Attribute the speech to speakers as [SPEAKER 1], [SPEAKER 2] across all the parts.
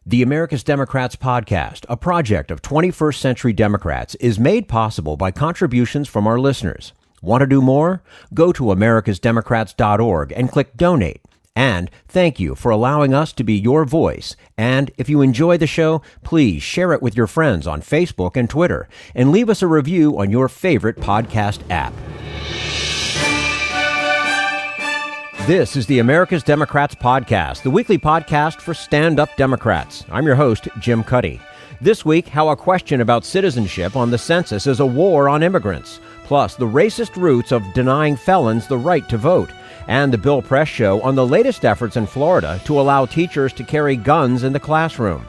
[SPEAKER 1] The America's Democrats podcast, a project of 21st Century Democrats, is made possible by contributions from our listeners. Want to do more? Go to americasdemocrats.org and click Donate. And thank you for allowing us to be your voice. And if you enjoy the show, please share it with your friends on Facebook and Twitter, and leave us a review on your favorite podcast app. This is the America's Democrats podcast, the weekly podcast for stand-up Democrats. I'm your host, Jim Cuddy. This week, how a question about citizenship on the census is a war on immigrants, plus the racist roots of denying felons the right to vote, and the Bill Press Show on the latest efforts in Florida to allow teachers to carry guns in the classroom.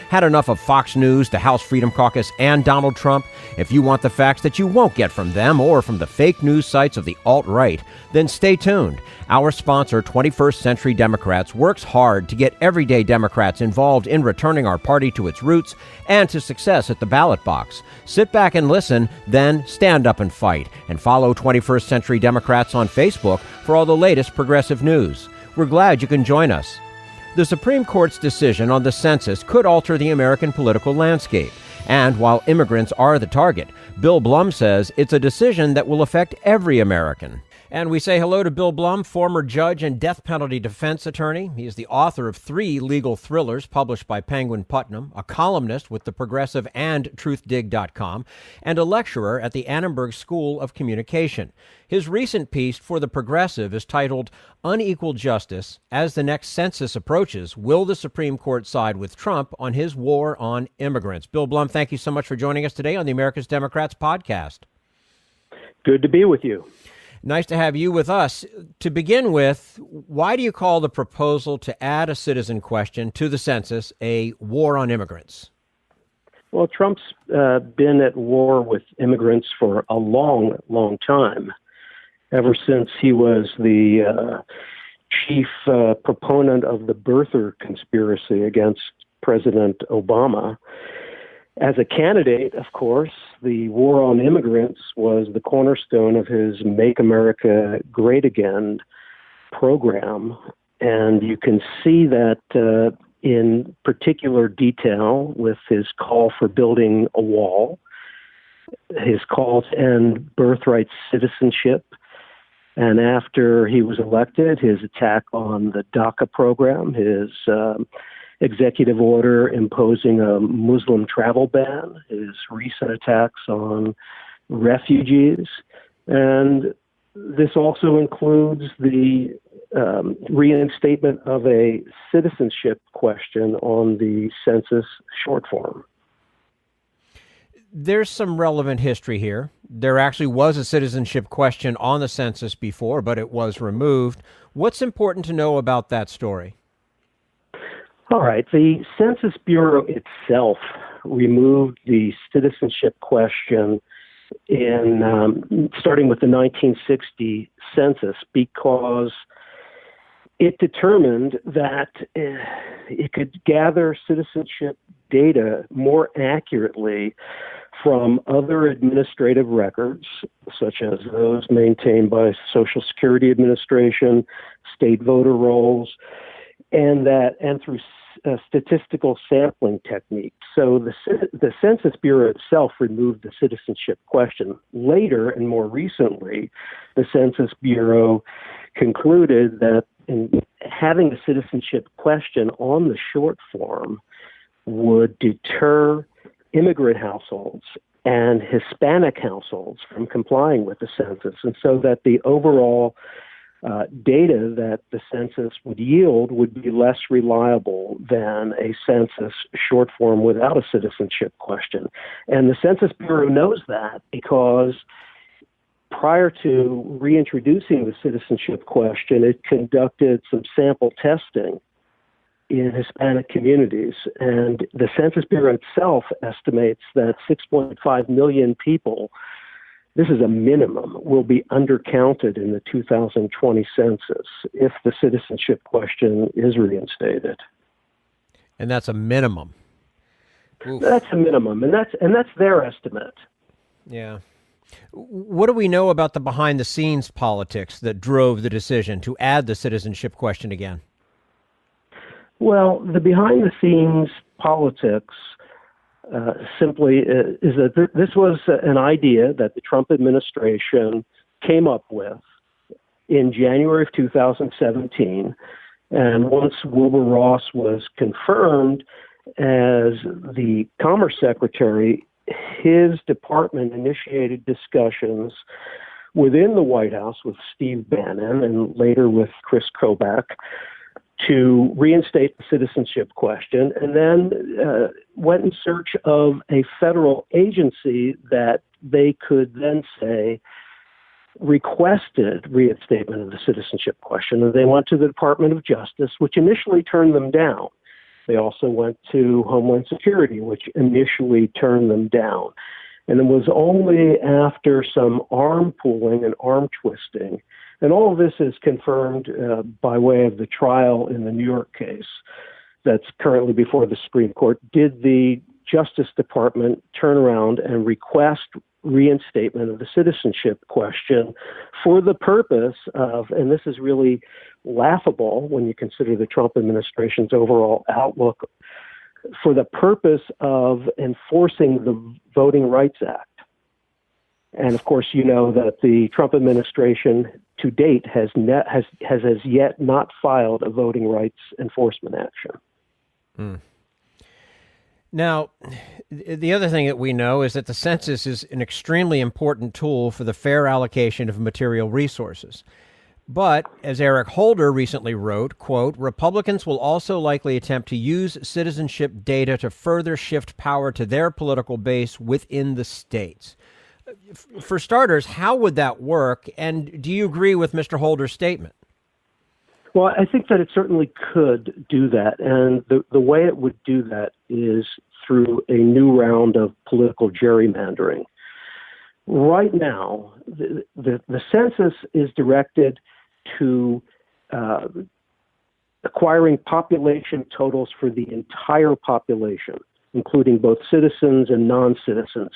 [SPEAKER 1] Had enough of Fox News, the House Freedom Caucus, and Donald Trump? If you want the facts that you won't get from them or from the fake news sites of the alt-right, then stay tuned. Our sponsor, 21st Century Democrats, works hard to get everyday Democrats involved in returning our party to its roots and to success at the ballot box. Sit back and listen, then stand up and fight. And follow 21st Century Democrats on Facebook for all the latest progressive news. We're glad you can join us. The Supreme Court's decision on the census could alter the American political landscape. And while immigrants are the target, Bill Blum says it's a decision that will affect every American. And we say hello to Bill Blum, former judge and death penalty defense attorney. He is the author of 3 legal thrillers published by Penguin Putnam, a columnist with The Progressive and TruthDig.com, and a lecturer at the Annenberg School of Communication. His recent piece for The Progressive is titled Unequal Justice: As the Next Census Approaches, Will the Supreme Court Side with Trump on His War on Immigrants? Bill Blum, thank you so much for joining us today on the America's Democrats podcast.
[SPEAKER 2] Good to be with you.
[SPEAKER 1] Nice to have you with us. To begin with, why do you call the proposal to add a citizen question to the census a war on immigrants?
[SPEAKER 2] Well, Trump's been at war with immigrants for a long, long time, ever since he was the chief proponent of the birther conspiracy against President Obama. As a candidate, of course, the war on immigrants was the cornerstone of his Make America Great Again program. And you can see that in particular detail with his call for building a wall, his call to end birthright citizenship, and after he was elected, his attack on the DACA program, his executive order imposing a Muslim travel ban, his recent attacks on refugees, and this also includes the reinstatement of a citizenship question on the census short form.
[SPEAKER 1] There's some relevant history here. There actually was a citizenship question on the census before, but it was removed. What's important to know about that story?
[SPEAKER 2] All right. The Census Bureau itself removed the citizenship question in starting with the 1960 census because it determined that it could gather citizenship data more accurately from other administrative records, such as those maintained by Social Security Administration, state voter rolls, and through statistical sampling techniques. So the Census Bureau itself removed the citizenship question. Later, and more recently, the Census Bureau concluded that in having a citizenship question on the short form would deter immigrant households and Hispanic households from complying with the census, and so that the overall data that the census would yield would be less reliable than a census short form without a citizenship question. And the Census Bureau knows that because prior to reintroducing the citizenship question, it conducted some sample testing in Hispanic communities. And the Census Bureau itself estimates that 6.5 million people, this is a minimum, will be undercounted in the 2020 census if the citizenship question is reinstated.
[SPEAKER 1] And that's a minimum. Oof.
[SPEAKER 2] That's a minimum, and that's their estimate.
[SPEAKER 1] Yeah. What do we know about the behind-the-scenes politics that drove the decision to add the citizenship question again?
[SPEAKER 2] Well, the behind-the-scenes politics simply is that this was an idea that the Trump administration came up with in January of 2017. And once Wilbur Ross was confirmed as the Commerce Secretary, his department initiated discussions within the White House with Steve Bannon and later with Chris Kobach to reinstate the citizenship question, and then went in search of a federal agency that they could then say requested reinstatement of the citizenship question. And they went to the Department of Justice, which initially turned them down. They also went to Homeland Security, which initially turned them down. And it was only after some arm pulling and arm twisting, and all of this is confirmed by way of the trial in the New York case that's currently before the Supreme Court, did the Justice Department turn around and request reinstatement of the citizenship question for the purpose of, and this is really laughable when you consider the Trump administration's overall outlook, for the purpose of enforcing the Voting Rights Act. And of course, you know that the Trump administration to date has as yet not filed a voting rights enforcement action.
[SPEAKER 1] Mm. Now, the other thing that we know is that the census is an extremely important tool for the fair allocation of material resources. But, as Eric Holder recently wrote, quote, Republicans will also likely attempt to use citizenship data to further shift power to their political base within the states. For starters, how would that work? And do you agree with Mr. Holder's statement?
[SPEAKER 2] Well, I think that it certainly could do that. And the way it would do that is through a new round of political gerrymandering. Right now, the census is directed to acquiring population totals for the entire population, including both citizens and non-citizens.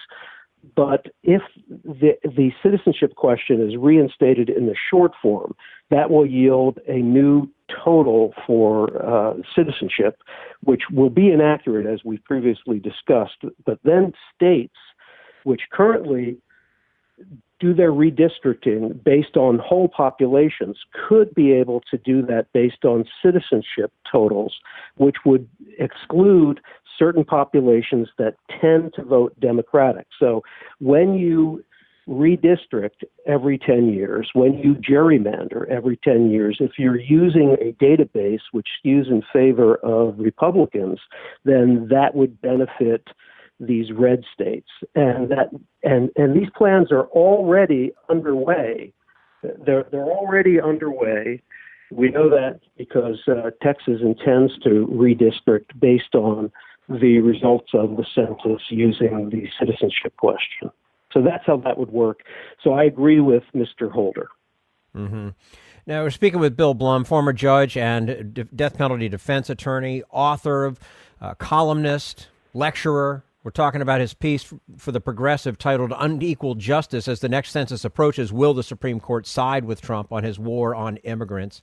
[SPEAKER 2] But if the citizenship question is reinstated in the short form, that will yield a new total for citizenship, which will be inaccurate, as we previously discussed. But then states, which currently do their redistricting based on whole populations, could be able to do that based on citizenship totals, which would exclude certain populations that tend to vote Democratic. So when you redistrict every 10 years, when you gerrymander every 10 years, if you're using a database which skews in favor of Republicans, then that would benefit these red states. And these plans are already underway. They're already underway. We know that because Texas intends to redistrict based on the results of the census using the citizenship question. So that's how that would work. So I agree with Mr. Holder.
[SPEAKER 1] Mm-hmm. Now, we're speaking with Bill Blum, former judge and death penalty defense attorney, author, columnist, lecturer. We're talking about his piece for The Progressive titled Unequal Justice as the next census approaches. Will the Supreme Court side with Trump on his war on immigrants?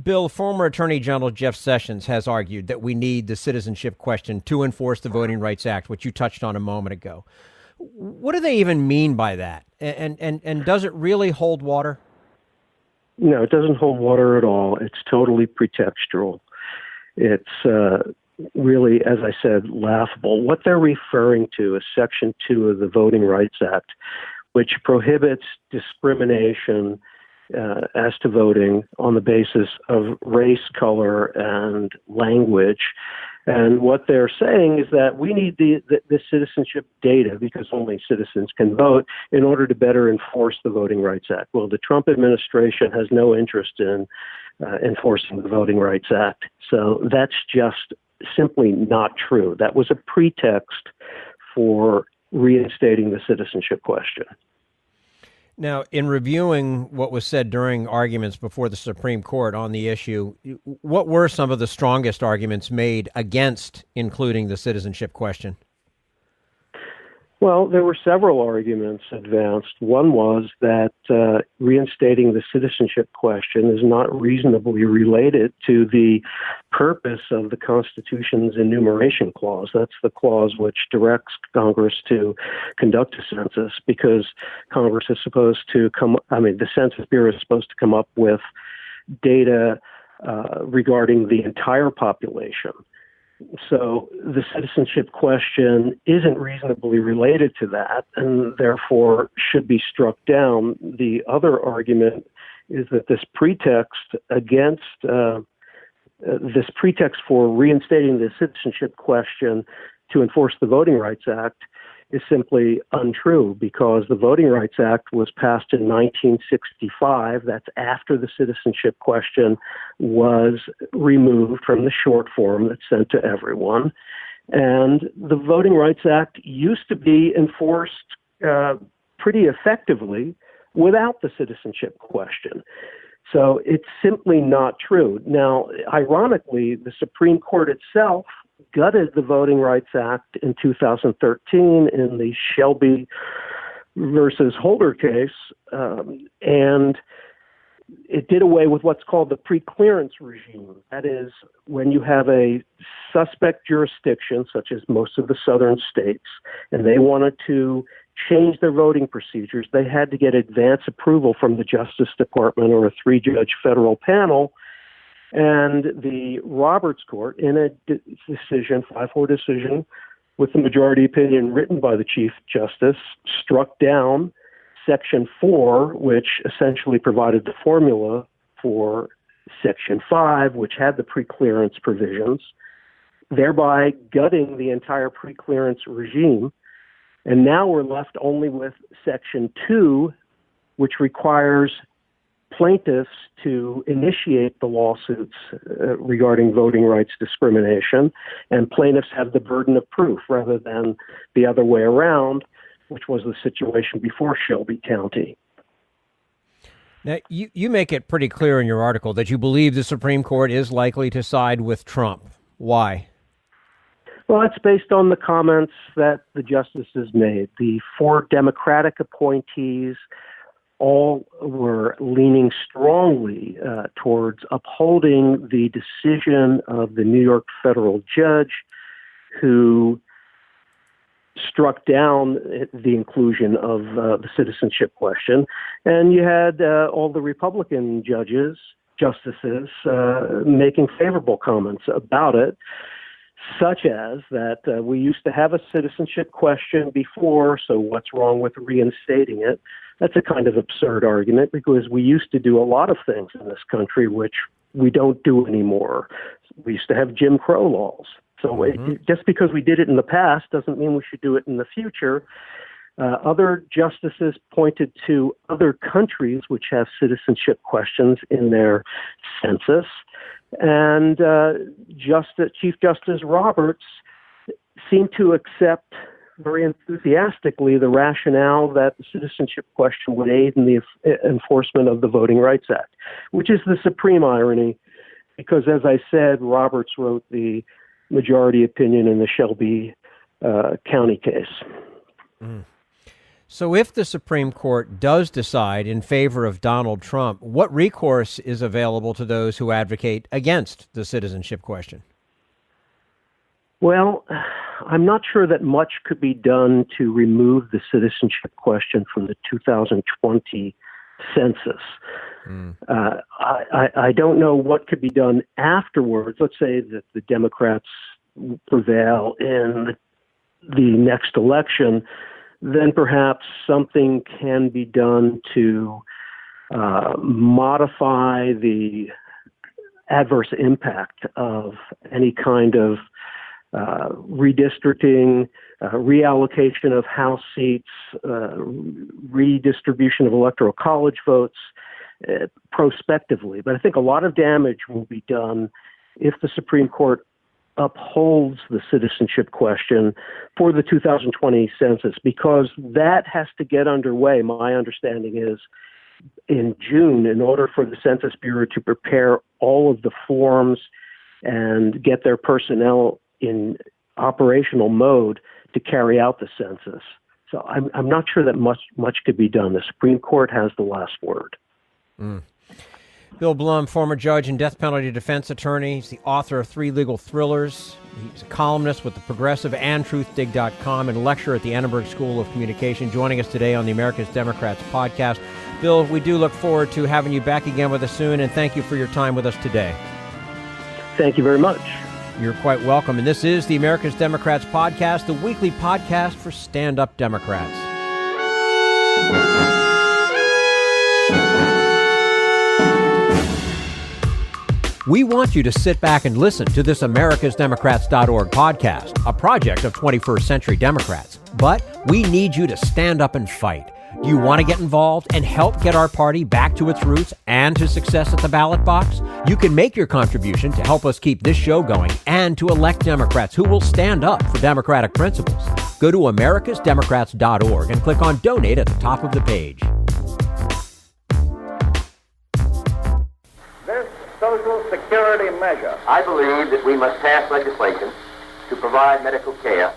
[SPEAKER 1] Bill, former Attorney General Jeff Sessions has argued that we need the citizenship question to enforce the Voting Rights Act, which you touched on a moment ago. What do they even mean by that? And does it really hold water?
[SPEAKER 2] No, it doesn't hold water at all. It's totally pretextual. It's really, as I said, laughable. What they're referring to is Section 2 of the Voting Rights Act, which prohibits discrimination as to voting on the basis of race, color, and language. And what they're saying is that we need the citizenship data, because only citizens can vote, in order to better enforce the Voting Rights Act. Well, the Trump administration has no interest in enforcing the Voting Rights Act. So that's just simply not true. That was a pretext for reinstating the citizenship question.
[SPEAKER 1] Now, in reviewing what was said during arguments before the Supreme Court on the issue, what were some of the strongest arguments made against including the citizenship question?
[SPEAKER 2] Well, there were several arguments advanced. One was that reinstating the citizenship question is not reasonably related to the purpose of the Constitution's enumeration clause. That's the clause which directs Congress to conduct a census, because Congress is supposed to the Census Bureau is supposed to come up with data regarding the entire population. So the citizenship question isn't reasonably related to that, and therefore should be struck down. The other argument is that this pretext for reinstating the citizenship question to enforce the Voting Rights Act is simply untrue, because the Voting Rights Act was passed in 1965. That's after the citizenship question was removed from the short form that's sent to everyone. And the Voting Rights Act used to be enforced pretty effectively without the citizenship question. So it's simply not true. Now, ironically, the Supreme Court itself gutted the Voting Rights Act in 2013 in the Shelby versus Holder case, and it did away with what's called the preclearance regime. That is, when you have a suspect jurisdiction, such as most of the southern states, and they wanted to change their voting procedures, they had to get advance approval from the Justice Department or a three-judge federal panel. And the Roberts Court, in a decision, 5-4 decision, with the majority opinion written by the Chief Justice, struck down Section 4, which essentially provided the formula for Section 5, which had the preclearance provisions, thereby gutting the entire preclearance regime. And now we're left only with Section 2, which requires plaintiffs to initiate the lawsuits regarding voting rights discrimination, and plaintiffs have the burden of proof rather than the other way around, which was the situation before Shelby County.
[SPEAKER 1] Now, you make it pretty clear in your article that you believe the Supreme Court is likely to side with Trump. Why?
[SPEAKER 2] Well, it's based on the comments that the justices made. The 4 Democratic appointees all were leaning strongly towards upholding the decision of the New York federal judge who struck down the inclusion of the citizenship question. And you had all the Republican justices making favorable comments about it, such as that we used to have a citizenship question before, so what's wrong with reinstating it? That's a kind of absurd argument, because we used to do a lot of things in this country which we don't do anymore. We used to have Jim Crow laws. So just because we did it in the past doesn't mean we should do it in the future. Other justices pointed to other countries which have citizenship questions in their census. And Chief Justice Roberts seemed to accept very enthusiastically the rationale that the citizenship question would aid in the enforcement of the Voting Rights Act, which is the supreme irony, because, as I said, Roberts wrote the majority opinion in the Shelby County case.
[SPEAKER 1] Mm. So if the Supreme Court does decide in favor of Donald Trump, what recourse is available to those who advocate against the citizenship question?
[SPEAKER 2] Well, I'm not sure that much could be done to remove the citizenship question from the 2020 census. I don't know what could be done afterwards. Let's say that the Democrats prevail in the next election, then perhaps something can be done to modify the adverse impact of any kind of redistricting, reallocation of House seats, redistribution of electoral college votes prospectively. But I think a lot of damage will be done if the Supreme Court upholds the citizenship question for the 2020 census, because that has to get underway, my understanding is, in June, in order for the Census Bureau to prepare all of the forms and get their personnel in operational mode to carry out the census. So I'm not sure that much could be done. The Supreme Court has the last word.
[SPEAKER 1] Bill Blum, former judge and death penalty defense attorney. He's the author of 3 legal thrillers. He's a columnist with the Progressive and TruthDig.com and a lecturer at the Annenberg School of Communication, joining us today on the America's Democrats podcast. Bill, we do look forward to having you back again with us soon, and thank you for your time with us today.
[SPEAKER 2] Thank you very much.
[SPEAKER 1] You're quite welcome. And this is the America's Democrats podcast, the weekly podcast for stand-up Democrats. We want you to sit back and listen to this americasdemocrats.org podcast, a project of 21st Century Democrats. But we need you to stand up and fight. Do you want to get involved and help get our party back to its roots and to success at the ballot box? You can make your contribution to help us keep this show going and to elect Democrats who will stand up for democratic principles. Go to americasdemocrats.org and click on Donate at the top of the page.
[SPEAKER 3] This Social Security measure, I believe that we must pass legislation to provide medical care.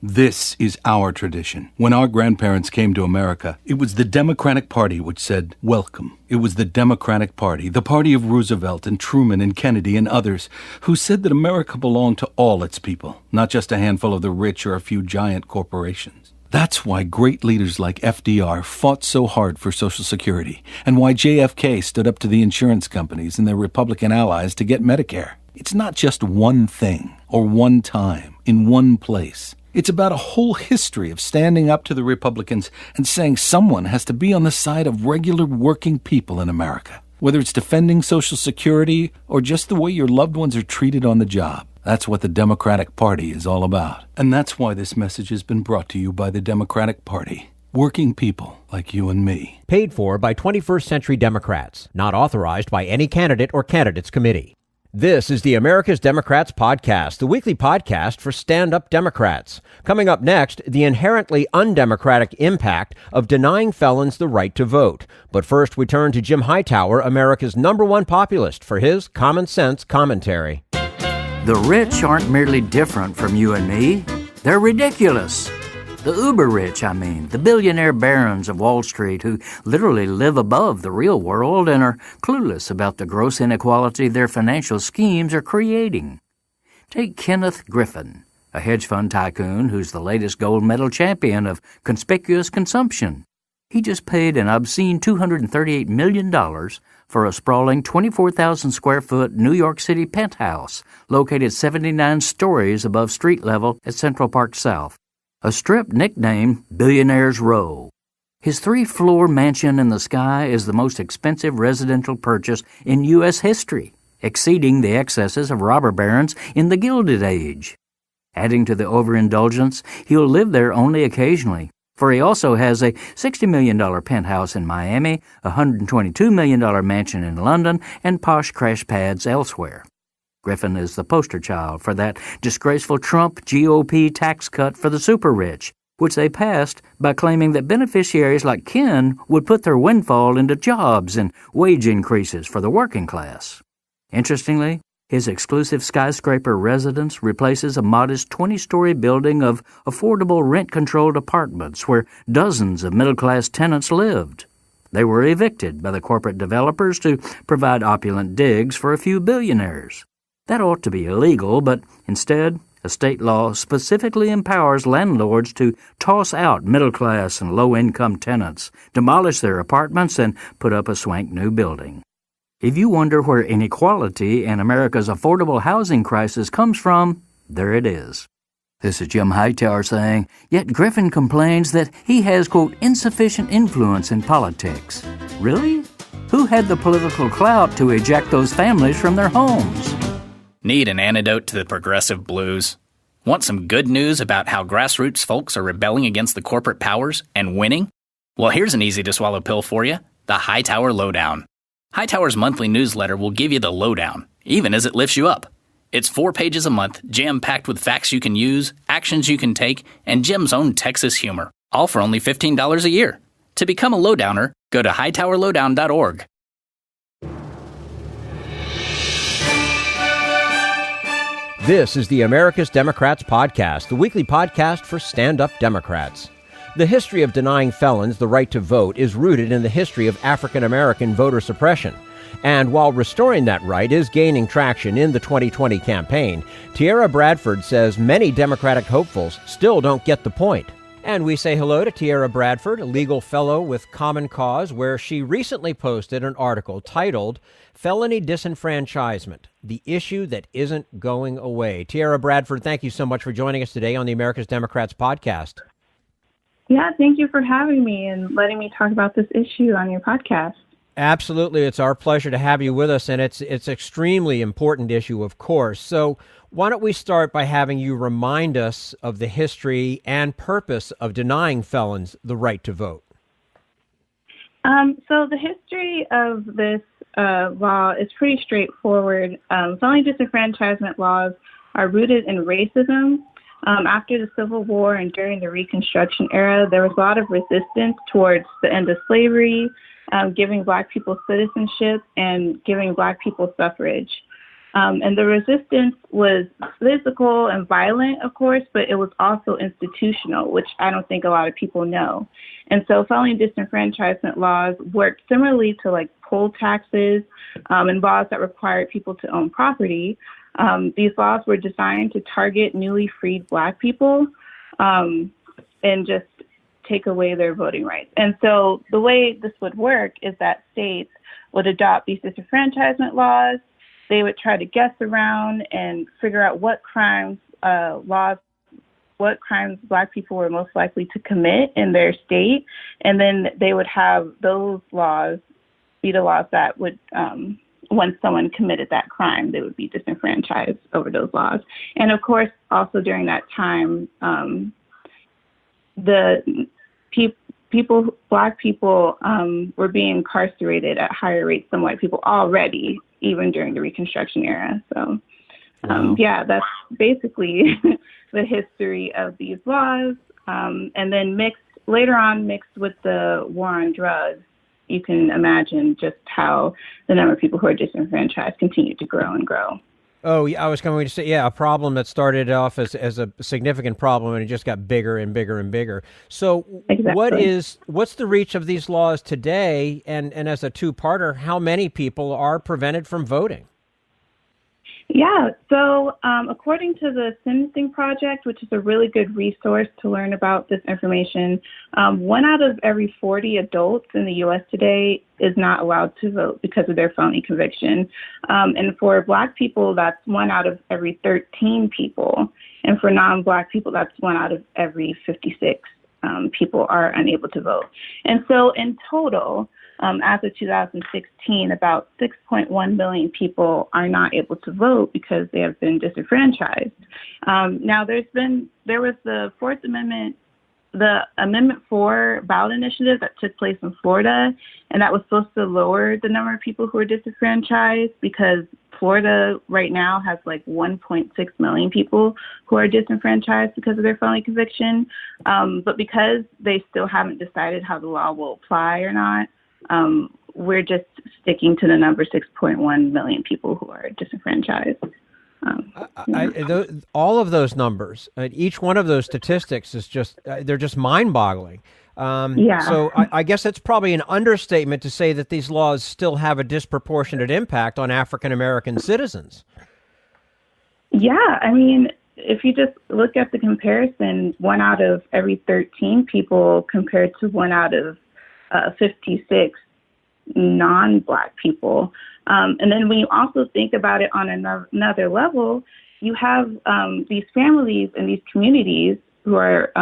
[SPEAKER 4] This is our tradition. When our grandparents came to America, it was the Democratic Party which said, welcome. It was the Democratic Party, the party of Roosevelt and Truman and Kennedy and others, who said that America belonged to all its people, not just a handful of the rich or a few giant corporations. That's why great leaders like FDR fought so hard for Social Security, and why JFK stood up to the insurance companies and their Republican allies to get Medicare. It's not just one thing, or one time, in one place. It's about a whole history of standing up to the Republicans and saying someone has to be on the side of regular working people in America, whether it's defending Social Security or just the way your loved ones are treated on the job. That's what the Democratic Party is all about. And that's why this message has been brought to you by the Democratic Party. Working people like you and me.
[SPEAKER 1] Paid for by 21st Century Democrats. Not authorized by any candidate or candidates committee. This is the America's Democrats podcast, the weekly podcast for stand-up Democrats. Coming up next, the inherently undemocratic impact of denying felons the right to vote. But first, we turn to Jim Hightower, America's #1 populist, for his common sense commentary.
[SPEAKER 5] The rich aren't merely different from you and me. They're ridiculous. The uber-rich, I mean, the billionaire barons of Wall Street who literally live above the real world and are clueless about the gross inequality their financial schemes are creating. Take Kenneth Griffin, a hedge fund tycoon who's the latest gold medal champion of conspicuous consumption. He just paid an obscene $238 million for a sprawling 24,000-square-foot New York City penthouse located 79 stories above street level at Central Park South. A strip nicknamed Billionaire's Row. His 3-floor mansion in the sky is the most expensive residential purchase in U.S. history, exceeding the excesses of robber barons in the Gilded Age. Adding to the overindulgence, he'll live there only occasionally, for he also has a $60 million penthouse in Miami, a $122 million mansion in London, and posh crash pads elsewhere. Griffin is the poster child for that disgraceful Trump GOP tax cut for the super-rich, which they passed by claiming that beneficiaries like Ken would put their windfall into jobs and wage increases for the working class. Interestingly, his exclusive skyscraper residence replaces a modest 20-story building of affordable rent-controlled apartments where dozens of middle-class tenants lived. They were evicted by the corporate developers to provide opulent digs for a few billionaires. That ought to be illegal, but instead, a state law specifically empowers landlords to toss out middle-class and low-income tenants, demolish their apartments, and put up a swank new building. If you wonder where inequality and America's affordable housing crisis comes from, there it is. This is Jim Hightower saying, yet Griffin complains that he has, quote, insufficient influence in politics. Really? Who had the political clout to eject those families from their homes?
[SPEAKER 6] Need an antidote to the progressive blues? Want some good news about how grassroots folks are rebelling against the corporate powers and winning? Well, here's an easy-to-swallow pill for you, the Hightower Lowdown. Hightower's monthly newsletter will give you the lowdown, even as it lifts you up. It's 4 pages a month, jam-packed with facts you can use, actions you can take, and Jim's own Texas humor, all for only $15 a year. To become a lowdowner, go to hightowerlowdown.org.
[SPEAKER 1] This is the America's Democrats podcast, the weekly podcast for stand-up Democrats. The history of denying felons the right to vote is rooted in the history of African American voter suppression. And while restoring that right is gaining traction in the 2020 campaign, Tierra Bradford says many Democratic hopefuls still don't get the point. And we say hello to Tierra Bradford, a legal fellow with Common Cause, where she recently posted an article titled Felony Disenfranchisement, the Issue That Isn't Going Away. Tierra Bradford, thank you so much for joining us today on the America's Democrats podcast.
[SPEAKER 7] Yeah, thank you for having me and letting me talk about this issue on your podcast.
[SPEAKER 1] Absolutely. It's our pleasure to have you with us, and it's extremely important issue, of course. So why don't we start by having you remind us of the history and purpose of denying felons the right to vote?
[SPEAKER 7] So the history of this law is pretty straightforward. Felony disenfranchisement laws are rooted in racism. After the Civil War and during the Reconstruction era, there was a lot of resistance towards the end of slavery, giving Black people citizenship, and giving Black people suffrage. And the resistance was physical and violent, of course, but it was also institutional, which I don't think a lot of people know. And so felony disenfranchisement laws worked similarly to like poll taxes and laws that required people to own property. These laws were designed to target newly freed Black people and just take away their voting rights. And so the way this would work is that states would adopt these disenfranchisement laws. They would try to guess around and figure out what crimes Black people were most likely to commit in their state. And then they would have those laws be the laws that would, once someone committed that crime, they would be disenfranchised over those laws. And of course, also during that time, Black people were being incarcerated at higher rates than white people already, even during the Reconstruction era. So, yeah, that's basically the history of these laws. And then mixed with the war on drugs, you can imagine just how the number of people who are disenfranchised continue to grow and grow.
[SPEAKER 1] Oh, yeah, I was going to say, yeah, a problem that started off as a significant problem and it just got bigger and bigger and bigger. So exactly. What's the reach of these laws today? And as a two-parter, how many people are prevented from voting?
[SPEAKER 7] Yeah, so according to the Sentencing Project, which is a really good resource to learn about this information, 1 out of every 40 adults in the U.S. today is not allowed to vote because of their felony conviction. And for Black people, that's 1 out of every 13 people. And for non-Black people, that's 1 out of every 56 people are unable to vote. And so in total, as of 2016, about 6.1 million people are not able to vote because they have been disenfranchised. Now, there was the Fourth Amendment, the Amendment 4 ballot initiative that took place in Florida, and that was supposed to lower the number of people who are disenfranchised because Florida right now has like 1.6 million people who are disenfranchised because of their felony conviction. But because they still haven't decided how the law will apply or not, we're just sticking to the number 6.1 million people who are disenfranchised.
[SPEAKER 1] All of those numbers, each one of those statistics is they're just mind-boggling. So I guess it's probably an understatement to say that these laws still have a disproportionate impact on African-American citizens. Yeah,
[SPEAKER 7] I mean, if you just look at the comparison, 1 out of every 13 people compared to 1 out of 56 non-Black people. And then when you also think about it on another level, you have these families and these communities who are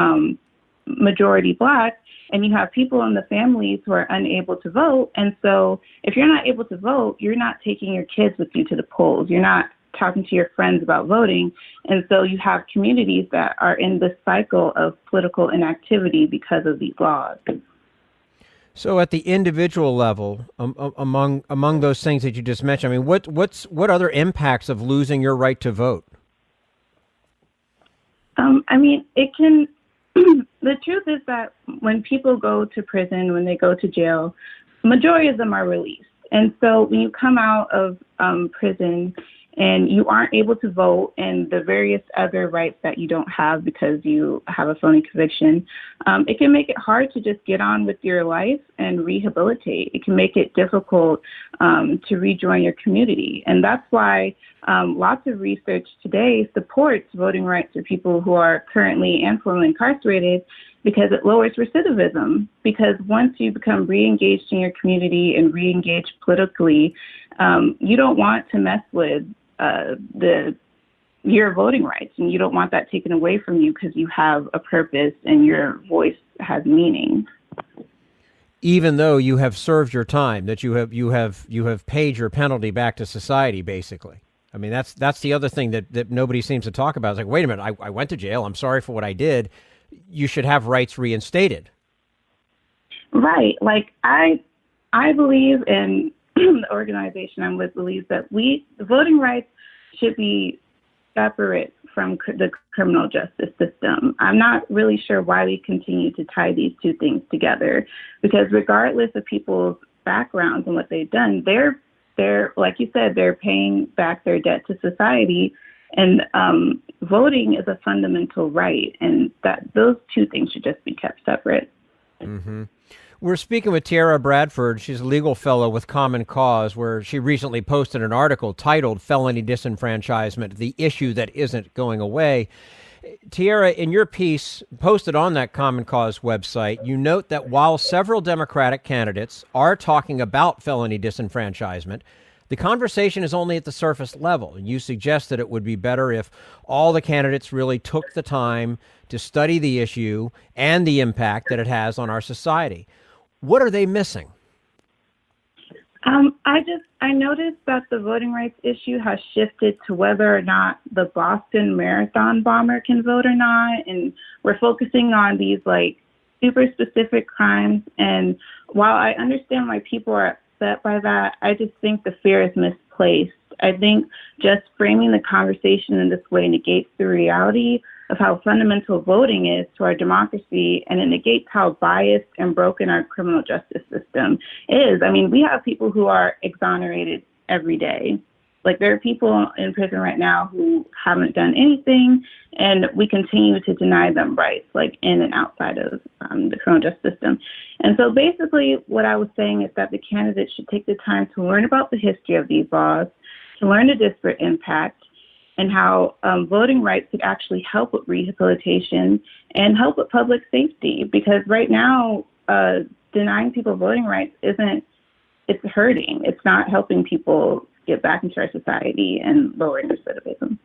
[SPEAKER 7] majority Black, and you have people in the families who are unable to vote. And so if you're not able to vote, you're not taking your kids with you to the polls. You're not talking to your friends about voting. And so you have communities that are in this cycle of political inactivity because of these laws.
[SPEAKER 1] So at the individual level, among those things that you just mentioned, I mean, what other impacts of losing your right to vote?
[SPEAKER 7] I mean, it can. The truth is that when people go to prison, when they go to jail, majority of them are released. And so when you come out of prison and you aren't able to vote, and the various other rights that you don't have because you have a felony conviction, it can make it hard to just get on with your life and rehabilitate. It can make it difficult to rejoin your community. And that's why lots of research today supports voting rights for people who are currently and formerly incarcerated, because it lowers recidivism. Because once you become re-engaged in your community and re-engaged politically, you don't want to mess with your voting rights, and you don't want that taken away from you because you have a purpose and your voice has meaning.
[SPEAKER 1] Even though you have served your time, that you have paid your penalty back to society, basically. I mean, that's the other thing that nobody seems to talk about. It's like, wait a minute, I went to jail. I'm sorry for what I did. You should have rights reinstated. Right. Like I believe, in the organization I'm with believes that the voting rights should be separate from the criminal justice system. I'm not really sure why we continue to tie these two things together, because regardless of people's backgrounds and what they've done, they're like you said, they're paying back their debt to society. And voting is a fundamental right, and that those two things should just be kept separate. Mm-hmm. We're speaking with Tierra Bradford. She's a legal fellow with Common Cause, where she recently posted an article titled "Felony Disenfranchisement, the Issue That Isn't Going Away." Tierra, in your piece posted on that Common Cause website, you note that while several Democratic candidates are talking about felony disenfranchisement, the conversation is only at the surface level. You suggest that it would be better if all the candidates really took the time to study the issue and the impact that it has on our society. What are they missing? I noticed that the voting rights issue has shifted to whether or not the Boston Marathon bomber can vote or not. And we're focusing on these like super specific crimes. And while I understand why people are upset by that, I just think the fear is misplaced. I think just framing the conversation in this way negates the reality of how fundamental voting is to our democracy, and it negates how biased and broken our criminal justice system is. I mean, we have people who are exonerated every day. Like, there are people in prison right now who haven't done anything, and we continue to deny them rights, like in and outside of the criminal justice system. And so basically what I was saying is that the candidates should take the time to learn about the history of these laws, to learn the disparate impact, and how voting rights could actually help with rehabilitation and help with public safety. Because right now, denying people voting rights it's hurting. It's not helping people get back into our society and lowering recidivism.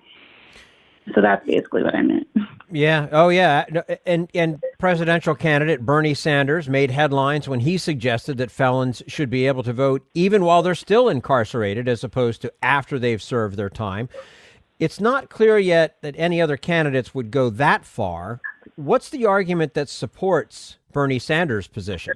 [SPEAKER 1] So that's basically what I meant. Yeah. Oh, yeah. And presidential candidate Bernie Sanders made headlines when he suggested that felons should be able to vote even while they're still incarcerated, as opposed to after they've served their time. It's not clear yet that any other candidates would go that far. What's the argument that supports Bernie Sanders' position?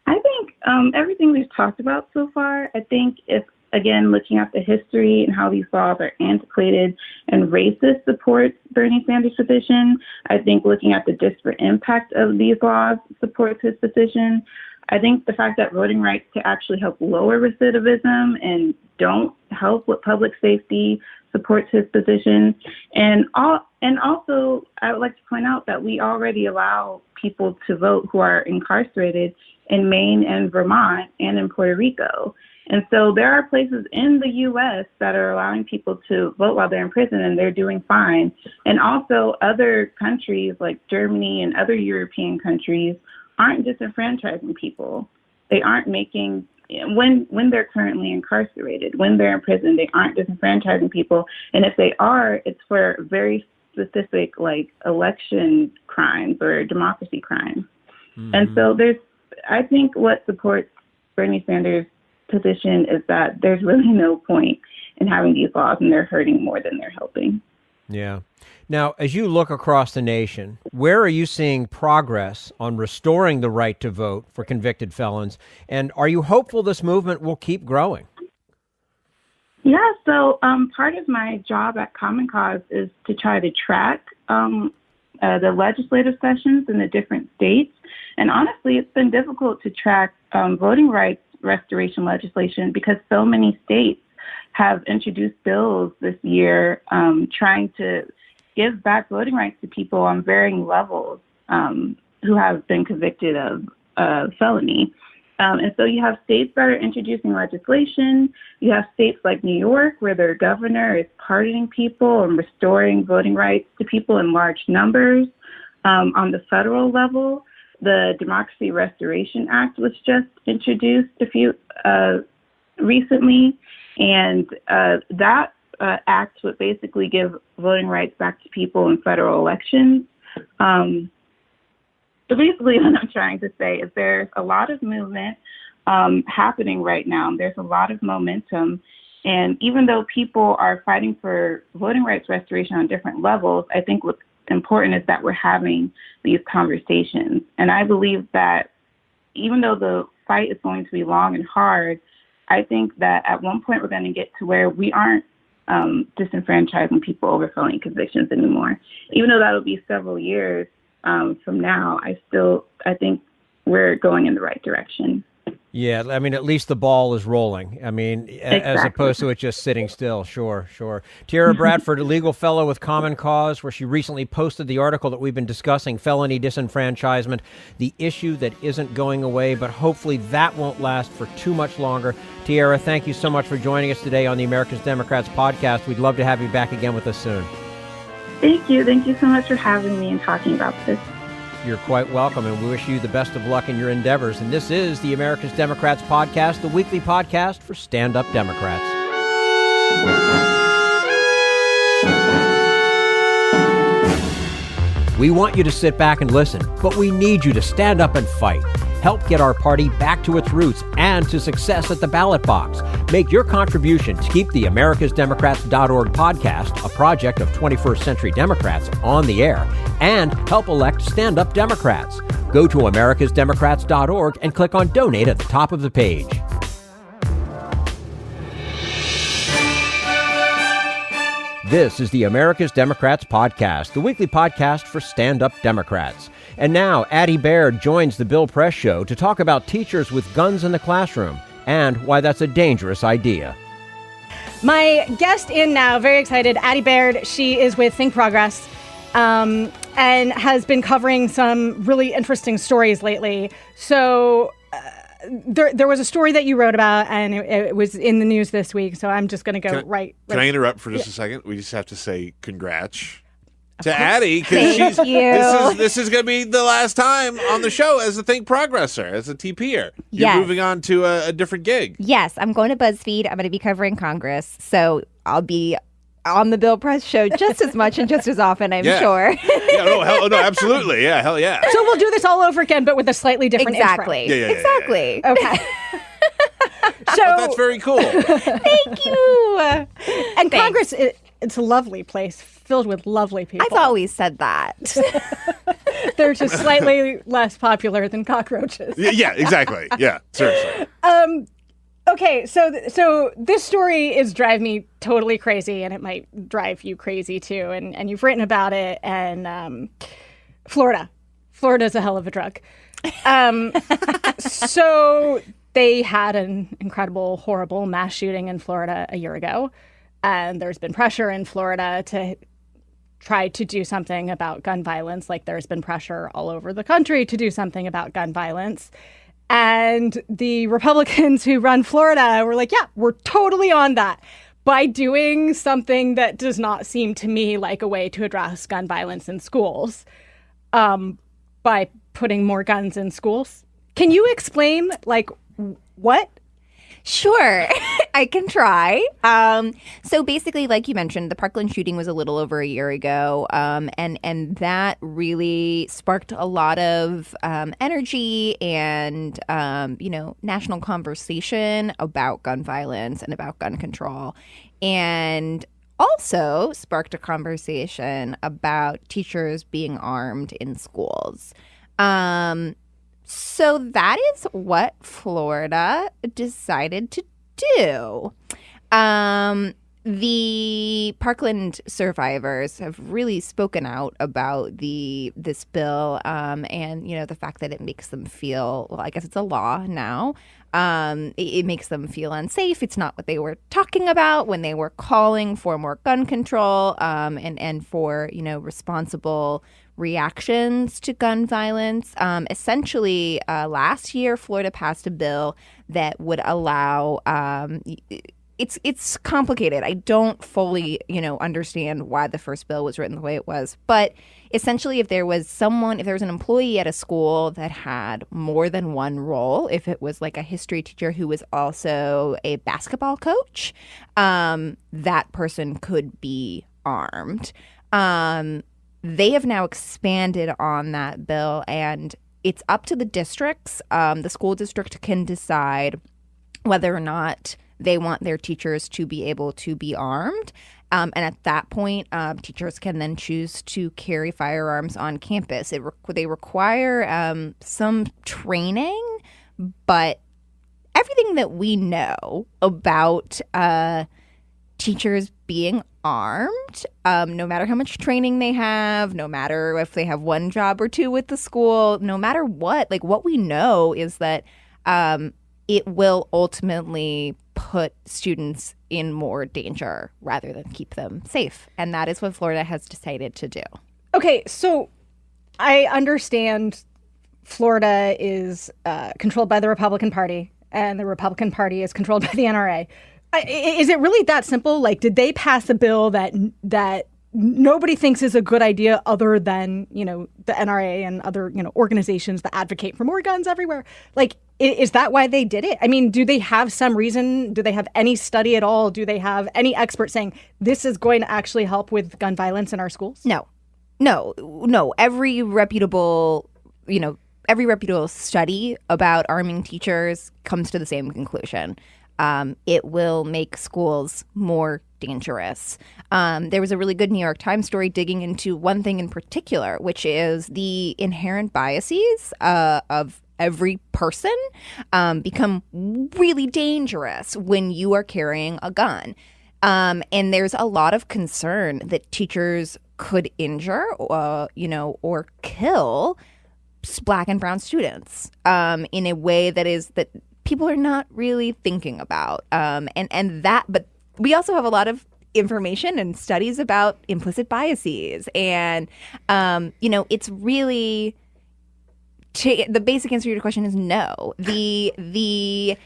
[SPEAKER 1] I think everything we've talked about so far, I think if, again, looking at the history and how these laws are antiquated and racist supports Bernie Sanders' position. I think looking at the disparate impact of these laws supports his position. I think the fact that voting rights can actually help lower recidivism and don't help with public safety supports his position. And also, I would like to point out that we already allow people to vote who are incarcerated in Maine and Vermont and in Puerto Rico. And so there are places in the U.S. that are allowing people to vote while they're in prison, and they're doing fine. And also other countries like Germany and other European countries aren't disenfranchising people. They aren't making, when they're currently incarcerated, when they're in prison, they aren't disenfranchising people. And if they are, it's for very specific, like, election crimes or democracy crimes. Mm-hmm. And so I think what supports Bernie Sanders' position is that there's really no point in having these laws, and they're hurting more than they're helping. Yeah. Now, as you look across the nation, where are you seeing progress on restoring the right to vote for convicted felons? And are you hopeful this movement will keep growing? Yeah, so part of my job at Common Cause is to try to track the legislative sessions in the different states. And honestly, it's been difficult to track voting rights restoration legislation because so many states
[SPEAKER 7] have introduced bills this year trying to give back voting rights to people on varying levels who have been convicted of felony. And so you have states that are introducing legislation. You have states like New York, where their governor is pardoning people and restoring voting rights to people in large numbers. On the federal level, the Democracy Restoration Act was just introduced recently, and that act would basically give voting rights back to people in federal elections. So basically what I'm trying to say is there's a lot of movement happening right now. There's a lot of momentum. And even though people are fighting for voting rights restoration on different levels, I think what's important is that we're having these conversations. And I believe that even though the fight is going to be long and hard, I think that at one point we're going to get to where we aren't disenfranchising people over felony convictions anymore. Even though that'll be several years from now, I think we're going in the right direction.
[SPEAKER 1] Yeah, I mean, at least the ball is rolling. I mean,
[SPEAKER 7] Exactly.
[SPEAKER 1] As opposed to it just sitting still. Sure. Tierra Bradford, a legal fellow with Common Cause, where she recently posted the article that we've been discussing, felony disenfranchisement, the issue that isn't going away, but hopefully that won't last for too much longer. Tierra, thank you so much for joining us today on the America's Democrats podcast. We'd love to have you back again with us soon.
[SPEAKER 7] Thank you. Thank you so much for having me and talking about this.
[SPEAKER 1] You're quite welcome, and we wish you the best of luck in your endeavors. And this is the America's Democrats podcast, the weekly podcast for stand-up Democrats. We want you to sit back and listen, but we need you to stand up and fight. Help get our party back to its roots and to success at the ballot box. Make your contribution to keep the americasdemocrats.org podcast, a project of 21st Century Democrats, on the air, and help elect stand-up Democrats. Go to americasdemocrats.org and click on Donate at the top of the page. This is the America's Democrats podcast, the weekly podcast for stand-up Democrats. And now, Addie Baird joins the Bill Press Show to talk about teachers with guns in the classroom and why that's a dangerous idea.
[SPEAKER 8] My guest in now, very excited, Addie Baird. She is with Think Progress and has been covering some really interesting stories lately. So there was a story that you wrote about, and it was in the news this week. So I'm just going to go right.
[SPEAKER 9] Can I interrupt for just a second? We just have to say congrats to Addie, because this is going to be the last time on the show as a Think Progresser, as a TPer. You're moving on to a different gig.
[SPEAKER 10] Yes, I'm going to BuzzFeed. I'm going to be covering Congress, so I'll be on the Bill Press Show just as much and just as often, I'm sure.
[SPEAKER 9] No, absolutely. Yeah, hell yeah.
[SPEAKER 8] So we'll do this all over again, but with a slightly different
[SPEAKER 10] Exactly.
[SPEAKER 8] intro.
[SPEAKER 10] Exactly.
[SPEAKER 8] Okay.
[SPEAKER 9] But that's very cool.
[SPEAKER 10] Thank you.
[SPEAKER 8] And
[SPEAKER 10] Thanks.
[SPEAKER 8] Congress, it's a lovely place filled with lovely people.
[SPEAKER 10] I've always said that.
[SPEAKER 8] They're just slightly less popular than cockroaches.
[SPEAKER 9] Yeah, exactly. Yeah, seriously.
[SPEAKER 8] Okay, so this story is driving me totally crazy, and it might drive you crazy too. And you've written about it. And Florida's a hell of a drug. So they had an incredible, horrible mass shooting in Florida a year ago, and there's been pressure in Florida to try to do something about gun violence, like there's been pressure all over the country to do something about gun violence. And the Republicans who run Florida were like, yeah, we're totally on that, by doing something that does not seem to me like a way to address gun violence in schools, by putting more guns in schools. Can you explain, like, what?
[SPEAKER 10] Sure, I can try. So basically, like you mentioned, the Parkland shooting was a little over a year ago, and that really sparked a lot of energy and national conversation about gun violence and about gun control, and also sparked a conversation about teachers being armed in schools. So that is what Florida decided to do. the Parkland survivors have really spoken out about this bill, and the fact that it makes them feel, well, I guess it's a law now. It makes them feel unsafe. It's not what they were talking about when they were calling for more gun control, and for responsible reactions to gun violence. Essentially, last year, Florida passed a bill that would allow. It's complicated. I don't fully, understand why the first bill was written the way it was. But essentially, if there was an employee at a school that had more than one role, if it was like a history teacher who was also a basketball coach, that person could be armed. They have now expanded on that bill, and it's up to the districts. The school district can decide whether or not they want their teachers to be able to be armed. And at that point, teachers can then choose to carry firearms on campus. They require some training, but everything that we know about teachers being armed, no matter how much training they have, no matter if they have one job or two with the school, no matter what, what we know is that it will ultimately put students in more danger rather than keep them safe. And that is what Florida has decided to do.
[SPEAKER 8] Okay, so I understand Florida is controlled by the Republican Party, and the Republican Party is controlled by the NRA. Is it really that simple? Did they pass a bill that nobody thinks is a good idea other than, the NRA and other, organizations that advocate for more guns everywhere? Is that why they did it? I mean, do they have some reason? Do they have any study at all? Do they have any expert saying this is going to actually help with gun violence in our schools?
[SPEAKER 10] No. Every reputable study about arming teachers comes to the same conclusion. It will make schools more dangerous. There was a really good New York Times story digging into one thing in particular, which is the inherent biases of every person become really dangerous when you are carrying a gun. And there's a lot of concern that teachers could injure, or kill Black and brown students in a way that people are not really thinking about. But we also have a lot of information and studies about implicit biases. And, it's really, the basic answer to your question is no. The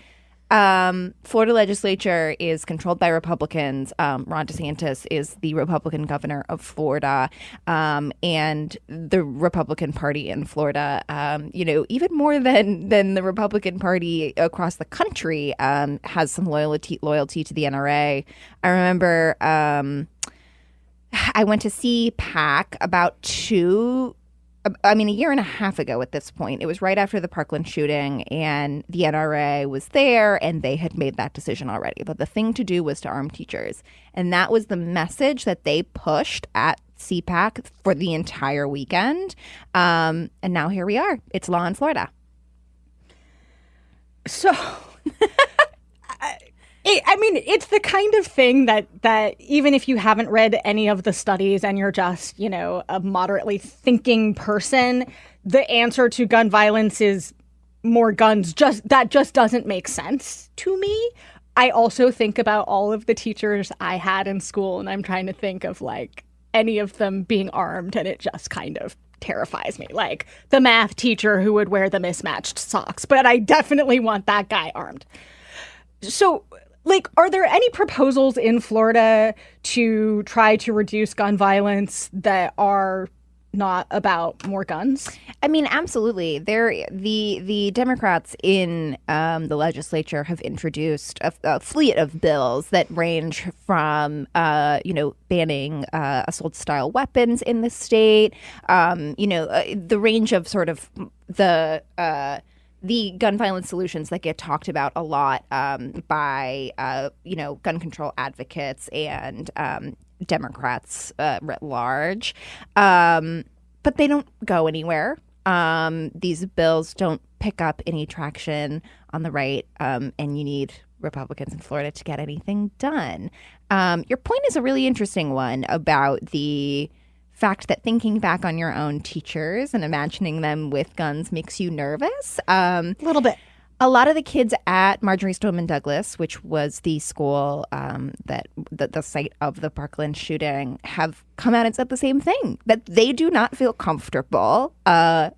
[SPEAKER 10] Florida legislature is controlled by Republicans. Ron DeSantis is the Republican governor of Florida, and the Republican Party in Florida, even more than the Republican Party across the country, has some loyalty to the NRA. I remember I went to see PAC about a year and a half ago at this point. It was right after the Parkland shooting, and the NRA was there, and they had made that decision already. But the thing to do was to arm teachers. And that was the message that they pushed at CPAC for the entire weekend. And now here we are. It's law in Florida.
[SPEAKER 8] So... it's the kind of thing that even if you haven't read any of the studies and you're just, a moderately thinking person, the answer to gun violence is more guns. That just doesn't make sense to me. I also think about all of the teachers I had in school, and I'm trying to think of any of them being armed, and it just kind of terrifies me. The math teacher who would wear the mismatched socks, but I definitely want that guy armed. So, are there any proposals in Florida to try to reduce gun violence that are not about more guns?
[SPEAKER 10] Absolutely. The Democrats in the legislature have introduced a fleet of bills that range from, banning assault-style weapons in the state, the range of sort of the gun violence solutions that get talked about a lot by, gun control advocates and Democrats writ large. But they don't go anywhere. These bills don't pick up any traction on the right, and you need Republicans in Florida to get anything done. Your point is a really interesting one about the fact that thinking back on your own teachers and imagining them with guns makes you nervous.
[SPEAKER 8] A little bit.
[SPEAKER 10] A lot of the kids at Marjorie Stoneman Douglas, which was the school that the site of the Parkland shooting, have come out and said the same thing, that they do not feel comfortable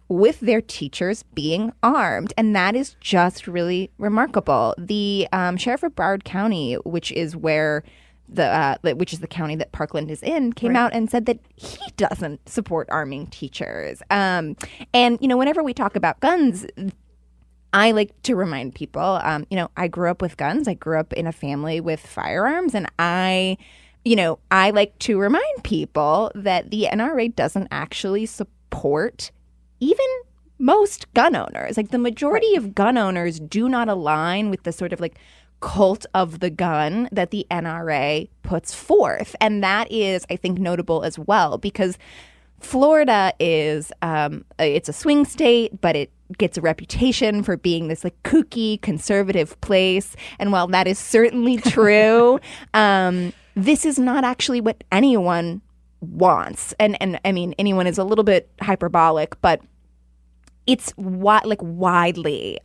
[SPEAKER 10] with their teachers being armed. And that is just really remarkable. The sheriff of Broward County, which is where which is the county that Parkland is in, came out and said that he doesn't support arming teachers. And, whenever we talk about guns, I like to remind people, I grew up with guns. I grew up in a family with firearms. And I like to remind people that the NRA doesn't actually support even most gun owners. Like, the majority of gun owners do not align with the sort of cult of the gun that the NRA puts forth. And that is, I think, notable as well, because Florida is it's a swing state, but it gets a reputation for being this kooky conservative place. And while that is certainly true, this is not actually what anyone wants. And I mean, anyone is a little bit hyperbolic, but it's widely,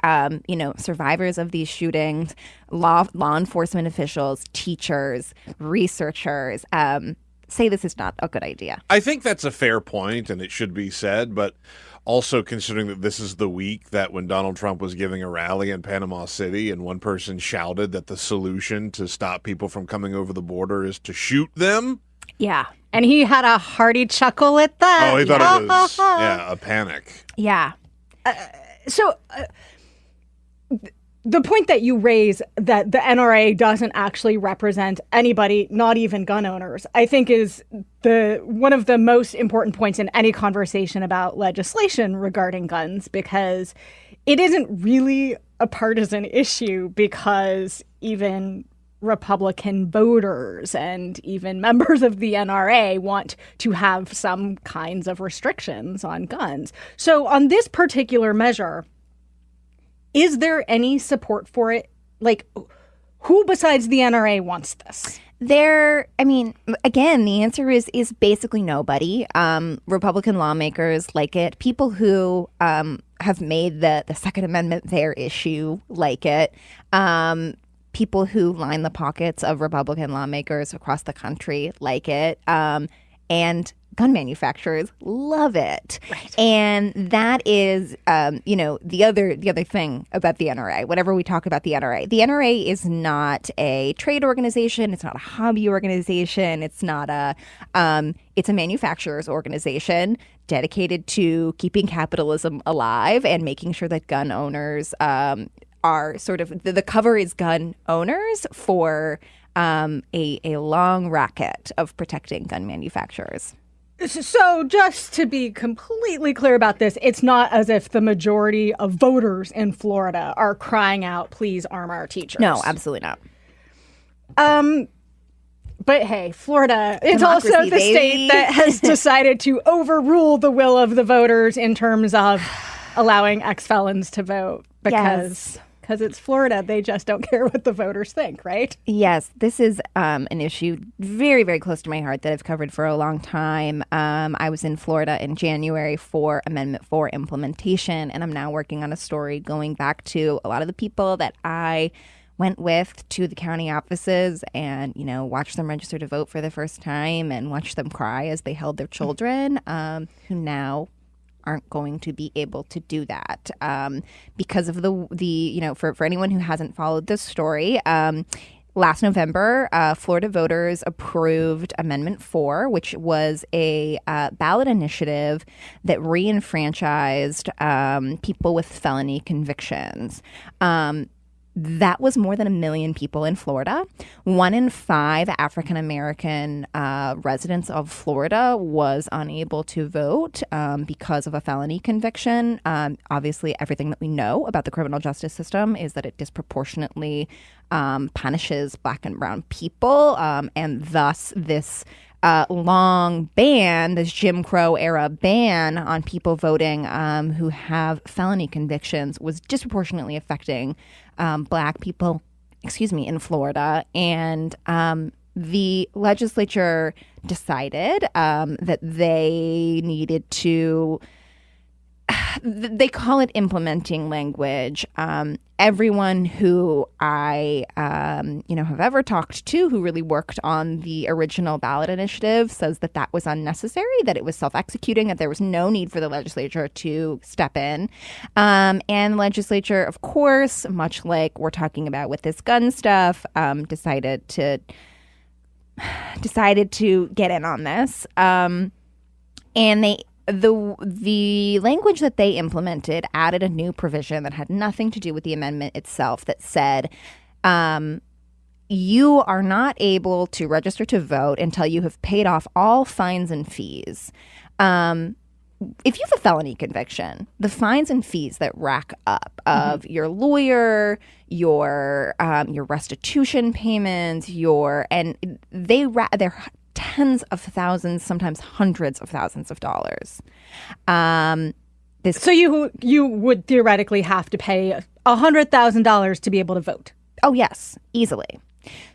[SPEAKER 10] survivors of these shootings, law enforcement officials, teachers, researchers, say this is not a good idea.
[SPEAKER 9] I think that's a fair point, and it should be said, but also considering that this is the week that when Donald Trump was giving a rally in Panama City and one person shouted that the solution to stop people from coming over the border is to shoot them.
[SPEAKER 8] Yeah. And he had a hearty chuckle at that.
[SPEAKER 9] Oh, he thought it was, a panic.
[SPEAKER 10] Yeah.
[SPEAKER 8] The point that you raise that the NRA doesn't actually represent anybody, not even gun owners, I think is one of the most important points in any conversation about legislation regarding guns, because it isn't really a partisan issue, because even Republican voters and even members of the NRA want to have some kinds of restrictions on guns. So on this particular measure, is there any support for it? Who besides the NRA wants this?
[SPEAKER 10] Again, the answer is basically nobody. Republican lawmakers like it. People who have made the Second Amendment their issue like it. People who line the pockets of Republican lawmakers across the country like it. And gun manufacturers love it.
[SPEAKER 8] Right.
[SPEAKER 10] And that is, the other thing about the NRA. Whenever we talk about the NRA is not a trade organization. It's not a hobby organization. It's not it's a manufacturer's organization dedicated to keeping capitalism alive and making sure that gun owners are sort of, the cover is gun owners for a long racket of protecting gun manufacturers.
[SPEAKER 8] So just to be completely clear about this, it's not as if the majority of voters in Florida are crying out, please arm our teachers.
[SPEAKER 10] No, absolutely not.
[SPEAKER 8] But hey, Florida, it's also the state that has decided to overrule the will of the voters in terms of allowing ex-felons to vote because it's Florida. They just don't care what the voters think, right?
[SPEAKER 10] Yes, this is an issue very, very close to my heart that I've covered for a long time. I was in Florida in January for Amendment 4 implementation, and I'm now working on a story going back to a lot of the people that I went with to the county offices and, watched them register to vote for the first time and watched them cry as they held their children who now aren't going to be able to do that because of for anyone who hasn't followed this story, last November, Florida voters approved Amendment 4, which was a ballot initiative that re-enfranchised people with felony convictions. That was more than 1 million people in Florida. 1 in 5 African-American residents of Florida was unable to vote because of a felony conviction. Obviously, everything that we know about the criminal justice system is that it disproportionately punishes Black and brown people, and thus this long ban, this Jim Crow era ban on people voting who have felony convictions was disproportionately affecting Black people in Florida, and the legislature decided that they needed to, they call it implementing language. Everyone who I, have ever talked to who really worked on the original ballot initiative says that that was unnecessary, that it was self-executing, that there was no need for the legislature to step in. And the legislature, of course, much like we're talking about with this gun stuff, decided to get in on this. And the language that they implemented added a new provision that had nothing to do with the amendment itself that said you are not able to register to vote until you have paid off all fines and fees. If you have a felony conviction, the fines and fees that rack up of your lawyer, your restitution payments, they're tens of thousands, sometimes hundreds of thousands of dollars.
[SPEAKER 8] So you would theoretically have to pay $100,000 to be able to vote.
[SPEAKER 10] Oh yes, easily.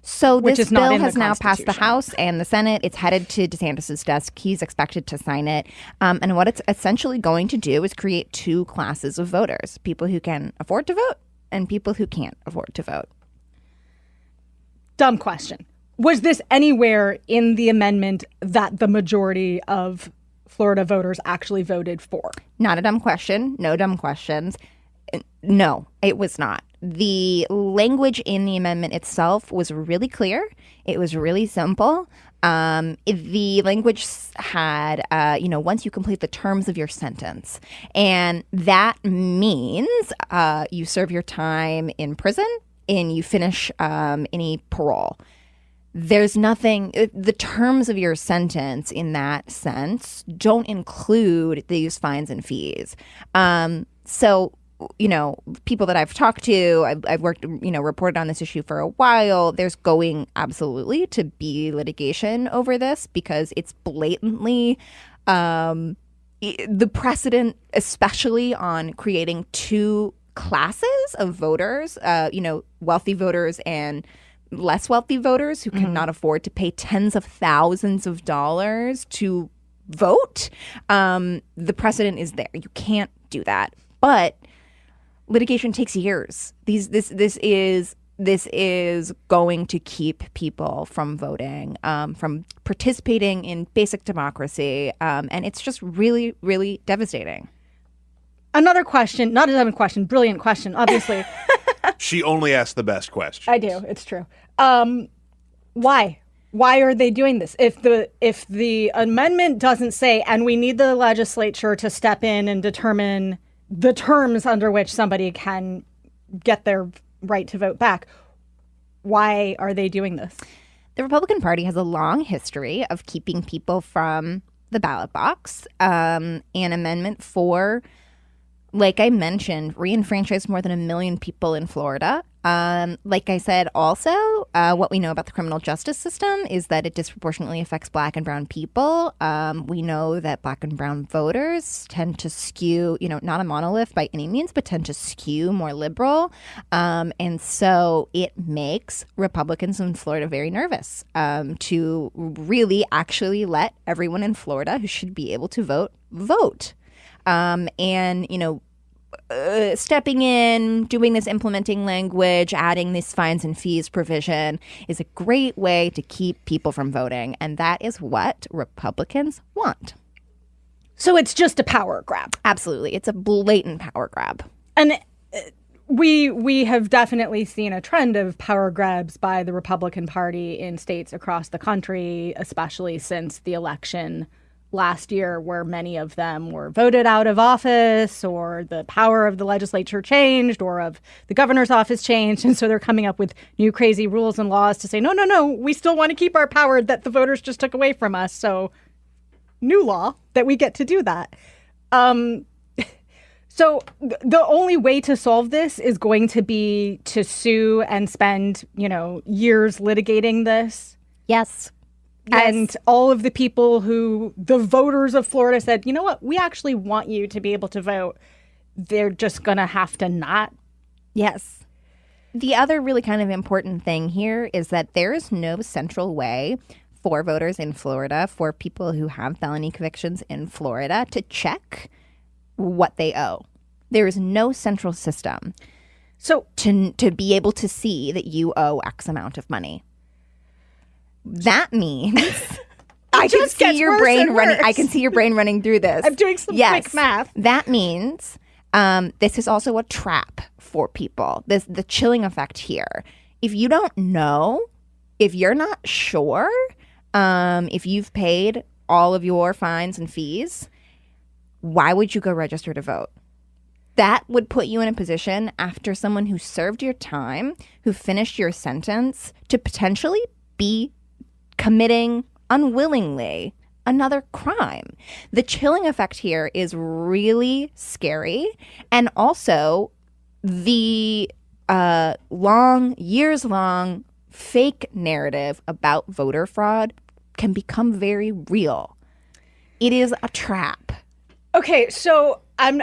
[SPEAKER 10] So this bill has now passed the House and the Senate. It's headed to DeSantis' desk. He's expected to sign it. And what it's essentially going to do is create two classes of voters: people who can afford to vote and people who can't afford to vote.
[SPEAKER 8] Dumb question. Was this anywhere in the amendment that the majority of Florida voters actually voted for?
[SPEAKER 10] Not a dumb question. No dumb questions. No, it was not. The language in the amendment itself was really clear. It was really simple. The language had, once you complete the terms of your sentence, and that means you serve your time in prison and you finish any parole. There's nothing, the terms of your sentence in that sense don't include these fines and fees. So, people that I've talked to, I've worked, reported on this issue for a while. There's going absolutely to be litigation over this because it's blatantly the precedent, especially on creating two classes of voters, wealthy voters and less wealthy voters who cannot afford to pay tens of thousands of dollars to vote. The precedent is there. You can't do that. But litigation takes years. This is going to keep people from voting, from participating in basic democracy, and it's just really, really devastating.
[SPEAKER 8] Another question, not a dumb question, brilliant question, obviously.
[SPEAKER 9] She only asked the best question.
[SPEAKER 8] I do. It's true. Why? Why are they doing this? If the amendment doesn't say, and we need the legislature to step in and determine the terms under which somebody can get their right to vote back, why are they doing this?
[SPEAKER 10] The Republican Party has a long history of keeping people from the ballot box. An Amendment 4, like I mentioned, re-enfranchised more than 1 million people in Florida. Like I said, also, what we know about the criminal justice system is that it disproportionately affects Black and brown people. We know that Black and brown voters tend to skew, not a monolith by any means, but tend to skew more liberal. And so it makes Republicans in Florida very nervous to really actually let everyone in Florida who should be able to vote. Stepping in, doing this implementing language, adding this fines and fees provision is a great way to keep people from voting. And that is what Republicans want.
[SPEAKER 8] So it's just a power grab.
[SPEAKER 10] Absolutely. It's a blatant power grab.
[SPEAKER 8] And we have definitely seen a trend of power grabs by the Republican Party in states across the country, especially since the election last year, where many of them were voted out of office, or the power of the legislature changed, or of the governor's office changed. And so they're coming up with new crazy rules and laws to say, no, we still want to keep our power that the voters just took away from us. So new law that we get to do that. So the only way to solve this is going to be to sue and spend, years litigating this.
[SPEAKER 10] Yes.
[SPEAKER 8] And all of the people who the voters of Florida said, you know what, we actually want you to be able to vote, they're just going to have to not.
[SPEAKER 10] Yes. The other really kind of important thing here is that there is no central way for voters in Florida, for people who have felony convictions in Florida, to check what they owe. There is no central system to be able to see that you owe X amount of money. That means I can see your brain running. I can see your brain running through this.
[SPEAKER 8] I'm doing some quick math.
[SPEAKER 10] That means this is also a trap for people. The chilling effect here. If you don't know, if you're not sure, if you've paid all of your fines and fees, why would you go register to vote? That would put you in a position after someone who served your time, who finished your sentence, to potentially be committing unwillingly another crime. The chilling effect here is really scary. And also the years-long fake narrative about voter fraud can become very real. It is a trap.
[SPEAKER 8] Okay, so I'm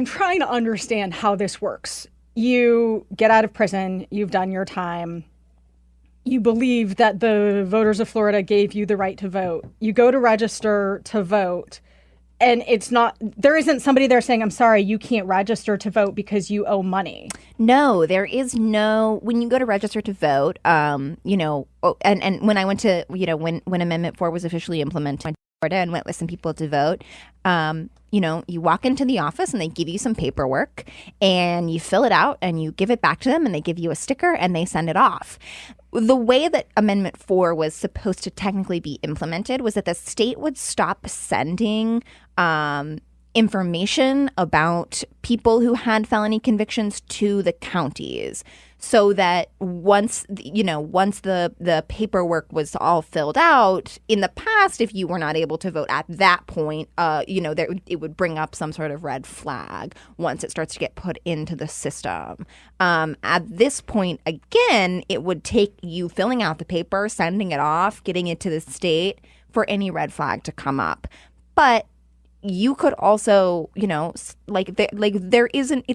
[SPEAKER 8] trying to understand how this works. You get out of prison, you've done your time. You believe that the voters of Florida gave you the right to vote. You go to register to vote, and there isn't somebody there saying, I'm sorry, you can't register to vote because you owe money.
[SPEAKER 10] No, there is no, when you go to register to vote, and when I went to, when Amendment 4 was officially implemented in Florida and went with some people to vote, you walk into the office and they give you some paperwork and you fill it out and you give it back to them and they give you a sticker and they send it off. The way that Amendment 4 was supposed to technically be implemented was that the state would stop sending information about people who had felony convictions to the counties, so that once the paperwork was all filled out, in the past, if you were not able to vote at that point, it would bring up some sort of red flag once it starts to get put into the system. At this point, again, it would take you filling out the paper, sending it off, getting it to the state for any red flag to come up. But you could also, it's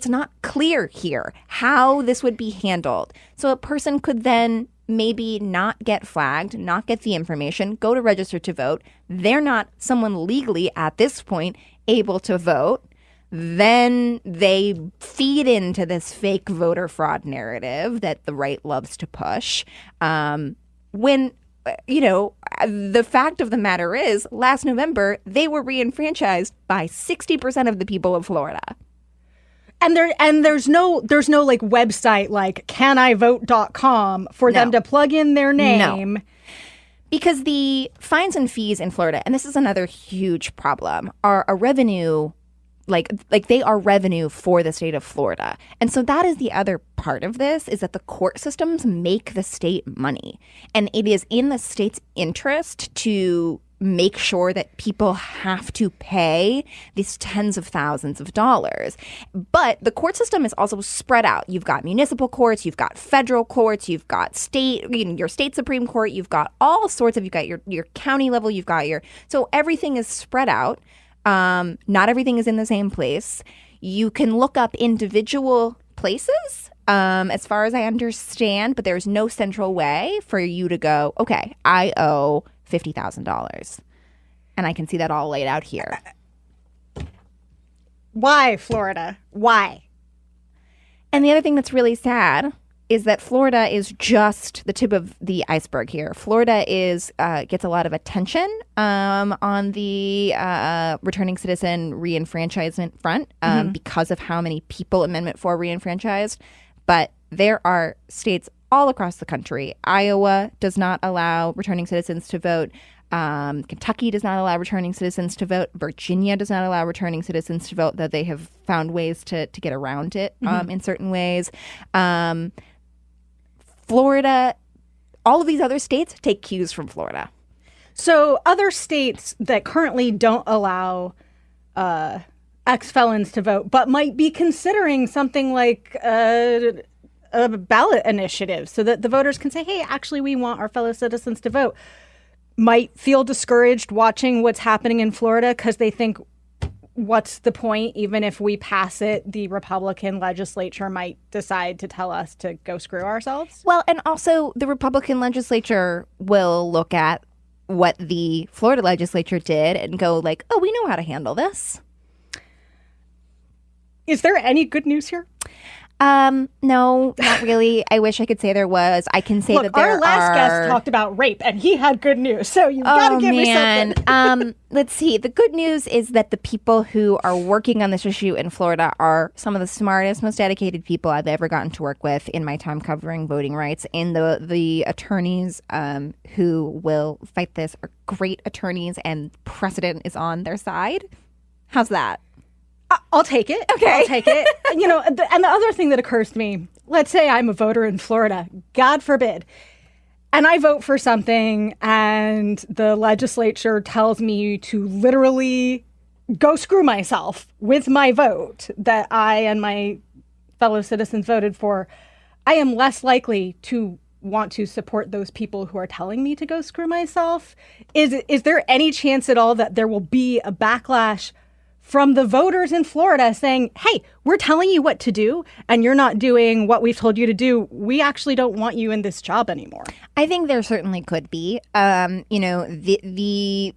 [SPEAKER 10] not clear here how this would be handled. So a person could then maybe not get flagged, not get the information, go to register to vote. They're not someone legally at this point able to vote. Then they feed into this fake voter fraud narrative that the right loves to push. The fact of the matter is, last November, they were reenfranchised by 60% of the people of Florida.
[SPEAKER 8] And there's no like website like canivote.com for them to plug in their name.
[SPEAKER 10] No. Because the fines and fees in Florida, and this is another huge problem, are a revenue, like they are revenue for the state of Florida. And so that is the other part of this, is that the court systems make the state money. And it is in the state's interest to make sure that people have to pay these tens of thousands of dollars. But the court system is also spread out. You've got municipal courts, you've got federal courts, you've got your state Supreme Court, you've got all sorts of, you've got your county level, you've got so everything is spread out. Not everything is in the same place. You can look up individual places, as far as I understand, but there's no central way for you to go, okay, I owe $50,000. And I can see that all laid out here.
[SPEAKER 8] Why, Florida? Why?
[SPEAKER 10] And the other thing that's really sad is that Florida is just the tip of the iceberg here. Florida gets a lot of attention on the returning citizen reenfranchisement front because of how many people Amendment 4 reenfranchised. But there are states all across the country. Iowa does not allow returning citizens to vote. Kentucky does not allow returning citizens to vote. Virginia does not allow returning citizens to vote, though they have found ways to get around it in certain ways. Florida, all of these other states take cues from Florida.
[SPEAKER 8] So other states that currently don't allow ex-felons to vote, but might be considering something like a ballot initiative so that the voters can say, hey, actually, we want our fellow citizens to vote, might feel discouraged watching what's happening in Florida because they think, what's the point? Even if we pass it, the Republican legislature might decide to tell us to go screw ourselves.
[SPEAKER 10] Well, and also the Republican legislature will look at what the Florida legislature did and go like, oh, we know how to handle this.
[SPEAKER 8] Is there any good news here?
[SPEAKER 10] No, not really. I wish I could say there was. I can say that there are.
[SPEAKER 8] Our last guest talked about rape, and he had good news. So you've got to give me something.
[SPEAKER 10] Let's see. The good news is that the people who are working on this issue in Florida are some of the smartest, most dedicated people I've ever gotten to work with in my time covering voting rights. And the attorneys who will fight this are great attorneys, and precedent is on their side. How's that?
[SPEAKER 8] I'll take it.
[SPEAKER 10] Okay.
[SPEAKER 8] I'll take it. And the other thing that occurs to me, let's say I'm a voter in Florida, God forbid, and I vote for something and the legislature tells me to literally go screw myself with my vote that I and my fellow citizens voted for. I am less likely to want to support those people who are telling me to go screw myself. Is there any chance at all that there will be a backlash from the voters in Florida saying, hey, we're telling you what to do and you're not doing what we've told you to do. We actually don't want you in this job anymore?
[SPEAKER 10] I think there certainly could be. The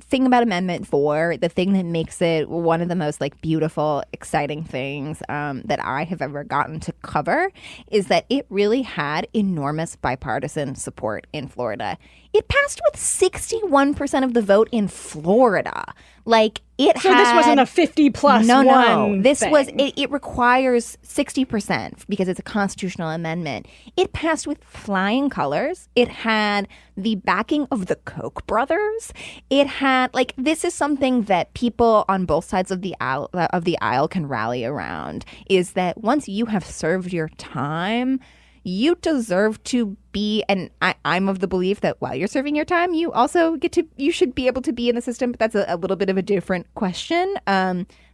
[SPEAKER 10] thing about Amendment 4, the thing that makes it one of the most beautiful, exciting things that I have ever gotten to cover is that it really had enormous bipartisan support in Florida. It passed with 61% of the vote in Florida. This
[SPEAKER 8] wasn't a 50+1.
[SPEAKER 10] No. This
[SPEAKER 8] thing.
[SPEAKER 10] was it requires 60% because it's a constitutional amendment. It passed with flying colors. It had the backing of the Koch brothers. It had this is something that people on both sides of the aisle can rally around. Is that once you have served your time, you deserve to be, and I'm of the belief that while you're serving your time, you also you should be able to be in the system. But that's a little bit of a different question.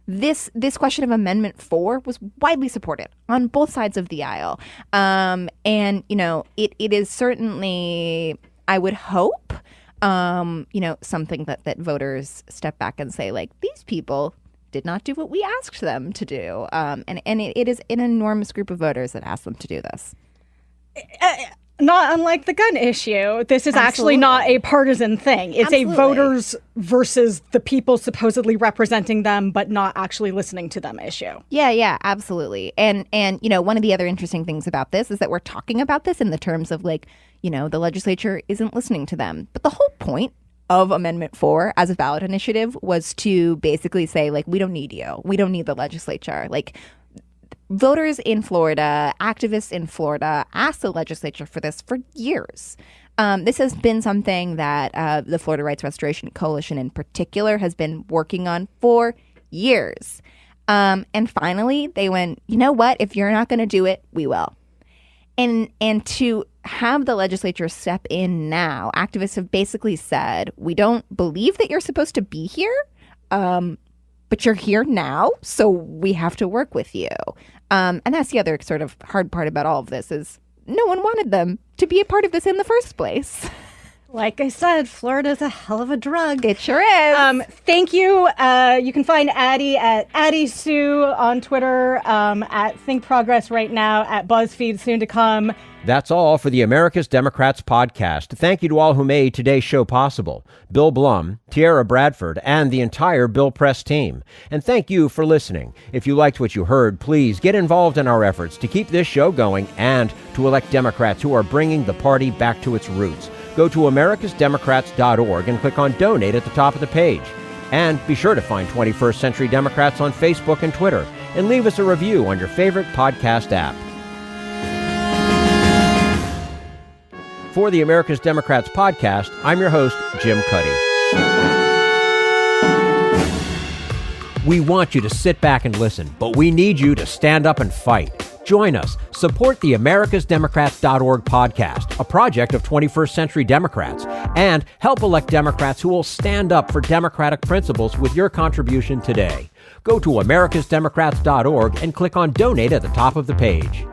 [SPEAKER 10] This question of Amendment 4 was widely supported on both sides of the aisle. It is certainly, I would hope, something that voters step back and say, these people did not do what we asked them to do. And it is an enormous group of voters that asked them to do this.
[SPEAKER 8] Not unlike the gun issue, this is actually not a partisan thing. It's a voters versus the people supposedly representing them but not actually listening to them issue.
[SPEAKER 10] Yeah, absolutely. And one of the other interesting things about this is that we're talking about this in the terms of the legislature isn't listening to them. But the whole point of Amendment 4 as a ballot initiative was to basically say, we don't need you. We don't need the legislature. Voters in Florida, activists in Florida asked the legislature for this for years. This has been something that the Florida Rights Restoration Coalition in particular has been working on for years. And finally, they went, you know what? If you're not going to do it, we will. And to have the legislature step in now, activists have basically said, we don't believe that you're supposed to be here, but you're here now, so we have to work with you. And that's the other sort of hard part about all of this is no one wanted them to be a part of this in the first place.
[SPEAKER 8] Like I said, Florida's a hell of a drug.
[SPEAKER 10] It sure is.
[SPEAKER 8] Thank you. You can find Addie at Addie Sue on Twitter, at Think Progress right now, at BuzzFeed soon to come.
[SPEAKER 1] That's all for the America's Democrats podcast. Thank you to all who made today's show possible. Bill Blum, Tierra Bradford, and the entire Bill Press team. And thank you for listening. If you liked what you heard, please get involved in our efforts to keep this show going and to elect Democrats who are bringing the party back to its roots. Go to americasdemocrats.org and click on Donate at the top of the page. And be sure to find 21st Century Democrats on Facebook and Twitter, and leave us a review on your favorite podcast app. For the America's Democrats podcast, I'm your host, Jim Cuddy. We want you to sit back and listen, but we need you to stand up and fight. Join us. Support the americasdemocrats.org podcast, a project of 21st Century Democrats, and help elect Democrats who will stand up for democratic principles with your contribution today. Go to americasdemocrats.org and click on Donate at the top of the page.